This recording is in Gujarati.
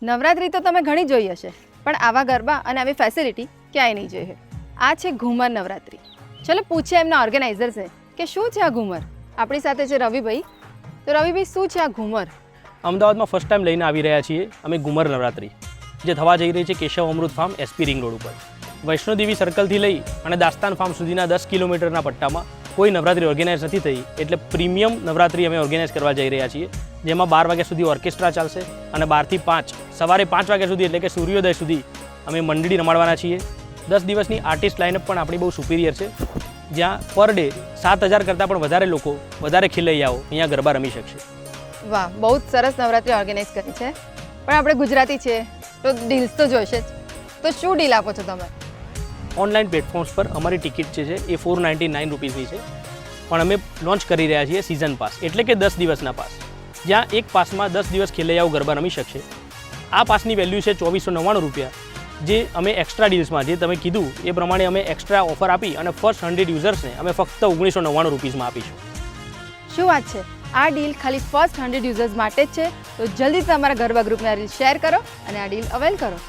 નવરાત્રી તો તમે ઘણી જોઈ હશે, પણ આવા ગરબા અને આવી ફેસિલિટી ક્યાંય નહીં જોઈ. આ છે ઘુમર નવરાત્રી. ચલો પૂછીએ એમના ઓર્ગેનાઇઝર્સને કે શું છે આ ઘુમર. આપણી સાથે છે રવિભાઈ. તો રવિભાઈ, શું છે આ ઘુમર? અમદાવાદમાં ફર્સ્ટ ટાઈમ લઈને આવી રહ્યા છીએ અમે ઘુમર નવરાત્રી, જે થવા જઈ રહી છે કેશવ અમૃત ફાર્મ એસપી રિંગ રોડ ઉપર. વૈષ્ણોદેવી સર્કલથી લઈ અને દાસ્તાન ફાર્મ સુધીના 10 કિલોમીટરના પટ્ટામાં કોઈ નવરાત્રી ઓર્ગેનાઇઝ નથી થઈ, એટલે પ્રીમિયમ નવરાત્રી અમે ઓર્ગેનાઇઝ કરવા જઈ રહ્યા છીએ, જેમાં 12 વાગ્યા સુધી ઓર્કેસ્ટ્રા ચાલશે અને 12 થી 5 સવારે 5 વાગ્યા સુધી એટલે કે સૂર્યોદય સુધી અમે મંડળી રમાડવાના છીએ. 10 દિવસની આર્ટિસ્ટ લાઇનઅપ પણ આપણી બહુ સુપિરિયર છે, જ્યાં પર ડે 7000 કરતાં પણ વધારે લોકો, વધારે ખેલૈયાઓ અહીંયા ગરબા રમી શકશે. વાહ, બહુ જ સરસ નવરાત્રી ઓર્ગેનાઇઝ કરી છે. પણ આપણે ગુજરાતી છીએ તો ડીલ્સ તો જોઈશે જ. તો શું ડીલ આપો છો તમે? ઓનલાઈન પ્લેટફોર્મ્સ પર અમારી ટિકિટ જે છે એ 499 રૂપીસની છે, પણ અમે લોન્ચ કરી રહ્યા છીએ સિઝન પાસ, એટલે કે 10 દિવસના પાસ, જ્યાં એક પાસમાં 10 દિવસ ખેલૈયાઓ ગરબા રમી શકશે. આ પાસની વેલ્યુ છે 2499 રૂપિયા, જે અમે એક્સ્ટ્રા ડીલ્સમાં, જે તમે કીધું એ પ્રમાણે અમે એક્સ્ટ્રા ઓફર આપી અને ફર્સ્ટ 100 યુઝર્સને અમે ફક્ત 1999 રૂપીસમાં આપીશું. શું વાત છે! આ ડીલ ખાલી ફર્સ્ટ 100 યુઝર્સ માટે જ છે. તો જલ્દી તમારા ગરબા ગ્રુપને આ રીલ શેર કરો અને આ ડીલ અવેલ કરો.